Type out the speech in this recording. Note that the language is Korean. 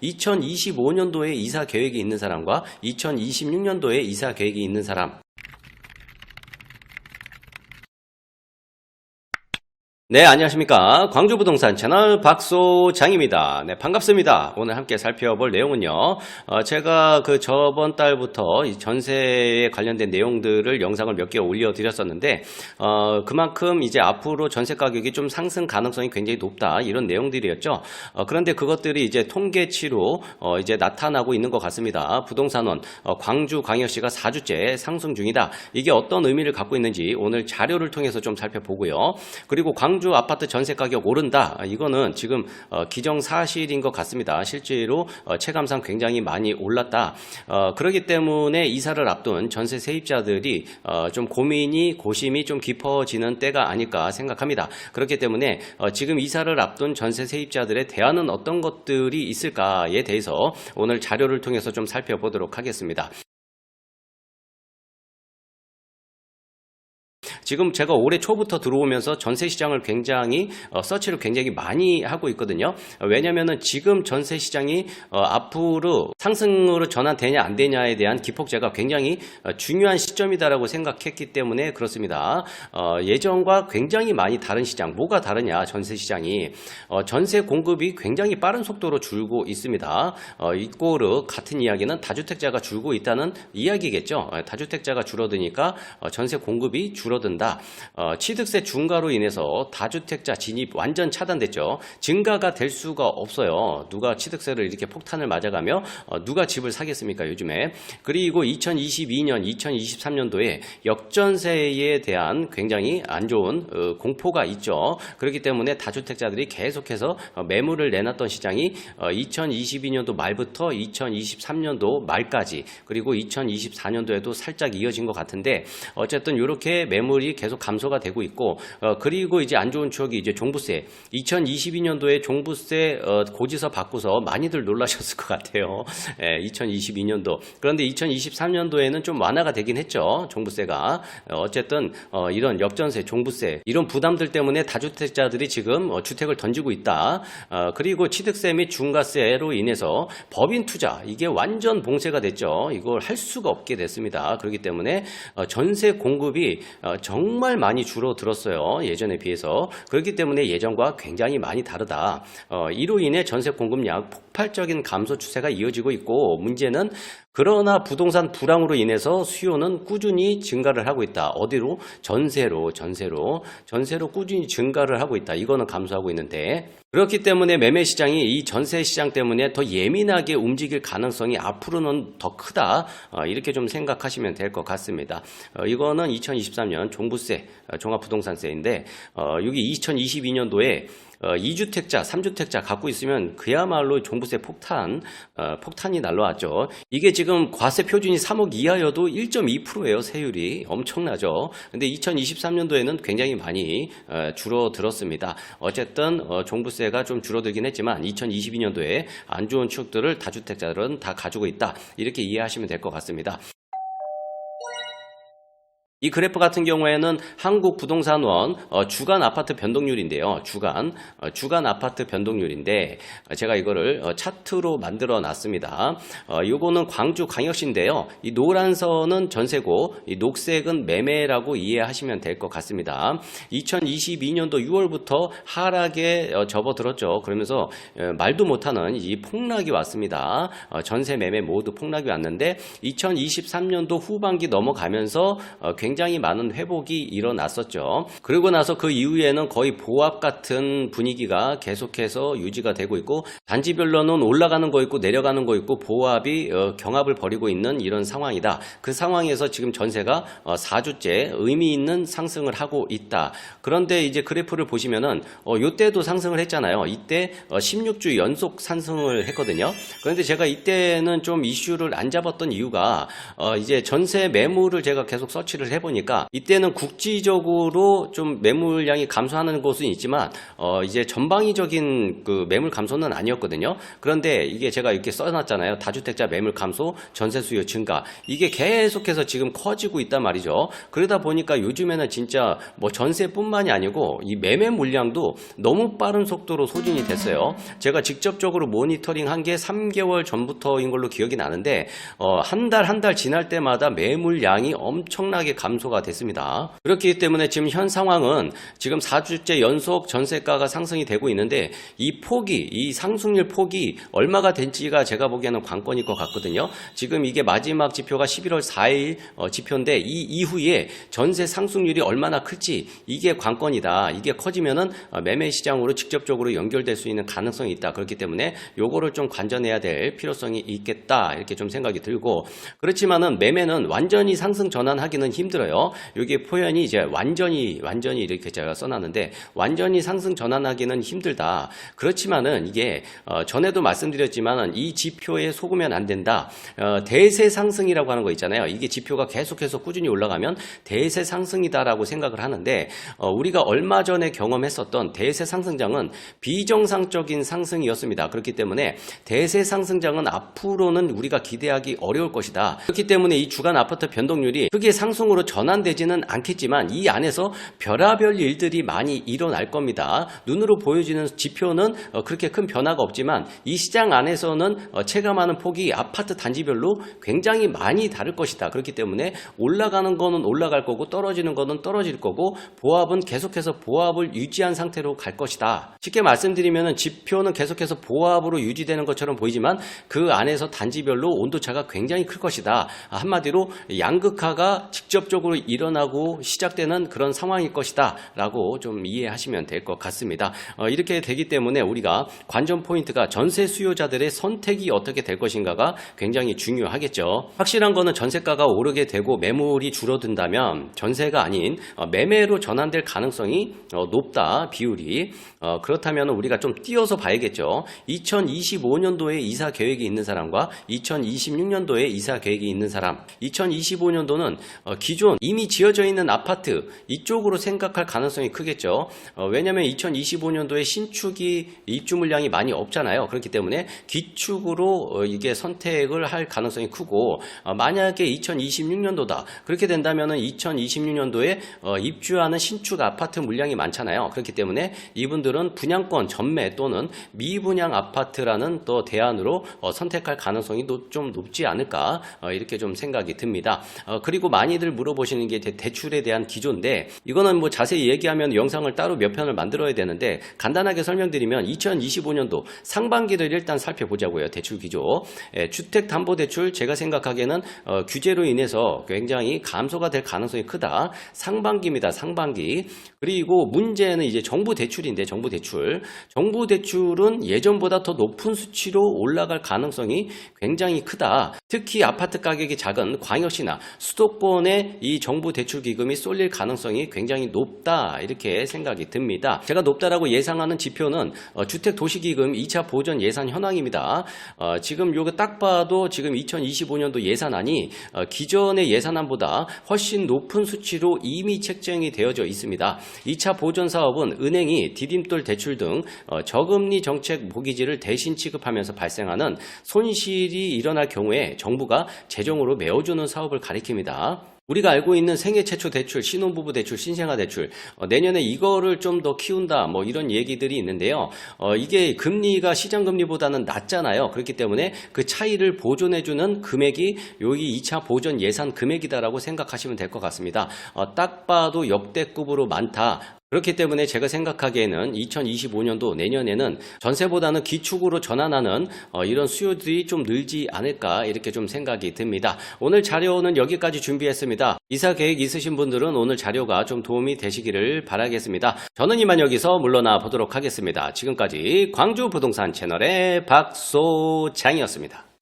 2025년도에 이사 계획이 있는 사람과 2026년도에 이사 계획이 있는 사람. 네, 안녕하십니까. 광주부동산 채널 박소장입니다. 네, 반갑습니다. 오늘 함께 살펴볼 내용은요. 제가 그 저번 달부터 이 전세에 관련된 내용들을 영상을 몇 개 올려드렸었는데, 그만큼 이제 앞으로 전세 가격이 좀 상승 가능성이 굉장히 높다. 이런 내용들이었죠. 그런데 그것들이 이제 통계치로 이제 나타나고 있는 것 같습니다. 부동산원, 광주광역시가 4주째 상승 중이다. 이게 어떤 의미를 갖고 있는지 오늘 자료를 통해서 좀 살펴보고요. 그리고 광주 아파트 전세 가격 오른다. 이거는 지금 기정사실인 것 같습니다. 실제로 체감상 굉장히 많이 올랐다. 그렇기 때문에 이사를 앞둔 전세 세입자들이 좀 고심이 좀 깊어지는 때가 아닐까 생각합니다. 그렇기 때문에 지금 이사를 앞둔 전세 세입자들의 대안은 어떤 것들이 있을까에 대해서 오늘 자료를 통해서 좀 살펴보도록 하겠습니다. 지금 제가 올해 초부터 들어오면서 전세 시장을 굉장히 서치를 굉장히 많이 하고 있거든요. 왜냐면은 지금 전세 시장이 앞으로 상승으로 전환되냐 안 되냐에 대한 기폭제가 굉장히 중요한 시점이다라고 생각했기 때문에 그렇습니다. 예전과 굉장히 많이 다른 시장, 뭐가 다르냐 전세 시장이 전세 공급이 굉장히 빠른 속도로 줄고 있습니다. 이꼬르 같은 이야기는 다주택자가 줄고 있다는 이야기겠죠. 다주택자가 줄어드니까 전세 공급이 줄어든다. 취득세 중과로 인해서 다주택자 진입 완전 차단됐죠. 증가가 될 수가 없어요. 누가 취득세를 이렇게 폭탄을 맞아가며 누가 집을 사겠습니까 요즘에. 그리고 2022년 2023년도에 역전세에 대한 굉장히 안 좋은 공포가 있죠. 그렇기 때문에 다주택자들이 계속해서 매물을 내놨던 시장이 2022년도 말부터 2023년도 말까지 그리고 2024년도에도 살짝 이어진 것 같은데 어쨌든 이렇게 매물이 계속 감소가 되고 있고 그리고 이제 안 좋은 추억이 이제 종부세 2022년도에 종부세 고지서 받고서 많이들 놀라셨을 것 같아요. 2022년도 그런데 2023년도에는 좀 완화가 되긴 했죠. 종부세가 어쨌든 이런 역전세 종부세 이런 부담들 때문에 다주택자들이 지금 주택을 던지고 있다. 그리고 취득세 및 중과세로 인해서 법인 투자 이게 완전 봉쇄가 됐죠. 이걸 할 수가 없게 됐습니다. 그렇기 때문에 전세 공급이 정말 많이 줄어들었어요. 예전에 비해서. 그렇기 때문에 예전과 굉장히 많이 다르다. 이로 인해 전세 공급량 폭발적인 감소 추세가 이어지고 있고 문제는 그러나 부동산 불황으로 인해서 수요는 꾸준히 증가를 하고 있다. 어디로? 전세로 꾸준히 증가를 하고 있다. 이거는 감소하고 있는데 그렇기 때문에 매매 시장이 이 전세 시장 때문에 더 예민하게 움직일 가능성이 앞으로는 더 크다. 이렇게 좀 생각하시면 될 것 같습니다. 이거는 2023년 종부세, 종합부동산세인데 여기 2022년도에 2주택자, 3주택자 갖고 있으면 그야말로 종부세 폭탄이 날라왔죠. 이게 지금 과세 표준이 3억 이하여도 1.2%예요. 세율이 엄청나죠. 근데 2023년도에는 굉장히 많이 줄어들었습니다. 어쨌든 종부세가 좀 줄어들긴 했지만 2022년도에 안 좋은 추억들을 다주택자들은 다 가지고 있다. 이렇게 이해하시면 될 것 같습니다. 이 그래프 같은 경우에는 한국부동산원 주간 아파트 변동률인데요. 주간 아파트 변동률인데 제가 이거를 차트로 만들어 놨습니다. 요거는 광주광역시인데요. 이 노란 선은 전세고 이 녹색은 매매라고 이해하시면 될 것 같습니다. 2022년도 6월부터 하락에 접어들었죠. 그러면서 말도 못하는 이 폭락이 왔습니다. 전세 매매 모두 폭락이 왔는데 2023년도 후반기 넘어가면서 굉장히 많은 회복이 일어났었죠. 그리고 나서 그 이후에는 거의 보합 같은 분위기가 계속해서 유지가 되고 있고 단지별로는 올라가는 거 있고 내려가는 거 있고 보합이 경합을 벌이고 있는 이런 상황이다. 그 상황에서 지금 전세가 4주째 의미 있는 상승을 하고 있다. 그런데 이제 그래프를 보시면은 요때도 상승을 했잖아요. 이때 16주 연속 상승을 했거든요. 그런데 제가 이때는 좀 이슈를 안 잡았던 이유가 이제 전세 매물을 제가 계속 서치를 해봤어요. 해보니까 이때는 국지적으로 좀 매물량이 감소하는 곳은 있지만 이제 전방위적인 그 매물 감소는 아니었거든요. 그런데 이게 제가 이렇게 써놨잖아요. 다주택자 매물 감소, 전세 수요 증가. 이게 계속해서 지금 커지고 있단 말이죠. 그러다 보니까 요즘에는 진짜 뭐 전세뿐만이 아니고 이 매매 물량도 너무 빠른 속도로 소진이 됐어요. 제가 직접적으로 모니터링 한 게 3개월 전부터인 걸로 기억이 나는데 한 달 지날 때마다 매물량이 엄청나게 감소가 됐습니다. 그렇기 때문에 지금 현 상황은 지금 4주째 연속 전세가가 상승이 되고 있는데 이 상승률 폭이 얼마가 될지가 제가 보기에는 관건일 것 같거든요. 지금 이게 마지막 지표가 11월 4일 지표인데 이 이후에 전세 상승률이 얼마나 클지 이게 관건이다. 이게 커지면은 매매 시장으로 직접적으로 연결될 수 있는 가능성이 있다. 그렇기 때문에 요거를 좀 관전해야 될 필요성이 있겠다. 이렇게 좀 생각이 들고, 그렇지만은 매매는 완전히 상승 전환하기는 힘들어요. 여기 표현이 이제 완전히 이렇게 제가 써놨는데 완전히 상승 전환하기는 힘들다. 그렇지만은 이게 전에도 말씀드렸지만은 이 지표에 속으면 안 된다. 대세 상승이라고 하는 거 있잖아요. 이게 지표가 계속해서 꾸준히 올라가면 대세 상승이다라고 생각을 하는데 우리가 얼마 전에 경험했었던 대세 상승장은 비정상적인 상승이었습니다. 그렇기 때문에 대세 상승장은 앞으로는 우리가 기대하기 어려울 것이다. 그렇기 때문에 이 주간 아파트 변동률이 크게 상승으로 전환되지는 않겠지만 이 안에서 별의별 일들이 많이 일어날 겁니다. 눈으로 보여지는 지표는 그렇게 큰 변화가 없지만 이 시장 안에서는 체감하는 폭이 아파트 단지별로 굉장히 많이 다를 것이다. 그렇기 때문에 올라가는 거는 올라갈 거고 떨어지는 거는 떨어질 거고 보합은 계속해서 보합을 유지한 상태로 갈 것이다. 쉽게 말씀드리면 지표는 계속해서 보합으로 유지되는 것처럼 보이지만 그 안에서 단지별로 온도차가 굉장히 클 것이다. 한마디로 양극화가 직접적으로 일어나고 시작되는 그런 상황일 것이다 라고 좀 이해하시면 될 것 같습니다. 이렇게 되기 때문에 우리가 관전 포인트가 전세 수요자들의 선택이 어떻게 될 것인가가 굉장히 중요하겠죠. 확실한 거는 전세가가 오르게 되고 매물이 줄어든다면 전세가 아닌 매매로 전환될 가능성이 높다. 비율이. 그렇다면 우리가 좀 띄어서 봐야겠죠. 2025년도에 이사 계획이 있는 사람과 2026년도에 이사 계획이 있는 사람. 2025년도는 기존 이미 지어져 있는 아파트 이쪽으로 생각할 가능성이 크겠죠. 왜냐하면 2025년도에 신축이 입주 물량이 많이 없잖아요. 그렇기 때문에 기축으로 이게 선택을 할 가능성이 크고, 만약에 2026년도다 그렇게 된다면은 2026년도에 입주하는 신축 아파트 물량이 많잖아요. 그렇기 때문에 이분들은 분양권 전매 또는 미분양 아파트라는 또 대안으로 선택할 가능성이 좀 높지 않을까 이렇게 좀 생각이 듭니다. 그리고 많이들 물어보시는 게 대출에 대한 기조인데 이거는 뭐 자세히 얘기하면 영상을 따로 몇 편을 만들어야 되는데 간단하게 설명드리면 2025년도 상반기를 일단 살펴보자고요. 대출 기조. 주택담보대출 제가 생각하기에는 규제로 인해서 굉장히 감소가 될 가능성이 크다. 상반기입니다. 상반기. 그리고 문제는 이제 정부 대출인데 정부 대출은 예전보다 더 높은 수치로 올라갈 가능성이 굉장히 크다. 특히 아파트 가격이 작은 광역시나 수도권에 이 정부 대출 기금이 쏠릴 가능성이 굉장히 높다. 이렇게 생각이 듭니다. 제가 높다라고 예상하는 지표는 주택도시기금 2차 보전 예산 현황입니다. 지금 요거 딱 봐도 지금 2025년도 예산안이 기존의 예산안보다 훨씬 높은 수치로 이미 책정이 되어져 있습니다. 2차 보전 사업은 은행이 디딤돌 대출 등 저금리 정책 모기지를 대신 취급하면서 발생하는 손실이 일어날 경우에 정부가 재정으로 메워주는 사업을 가리킵니다. 우리가 알고 있는 생애 최초 대출, 신혼부부 대출, 신생아 대출, 내년에 이거를 좀 더 키운다, 뭐 이런 얘기들이 있는데요. 이게 금리가 시장 금리보다는 낮잖아요. 그렇기 때문에 그 차이를 보존해주는 금액이 여기 2차 보전 예산 금액이다라고 생각하시면 될 것 같습니다. 딱 봐도 역대급으로 많다. 그렇기 때문에 제가 생각하기에는 2025년도 내년에는 전세보다는 기축으로 전환하는 이런 수요들이 좀 늘지 않을까 이렇게 좀 생각이 듭니다. 오늘 자료는 여기까지 준비했습니다. 이사 계획 있으신 분들은 오늘 자료가 좀 도움이 되시기를 바라겠습니다. 저는 이만 여기서 물러나 보도록 하겠습니다. 지금까지 광주 부동산 채널의 박소장이었습니다.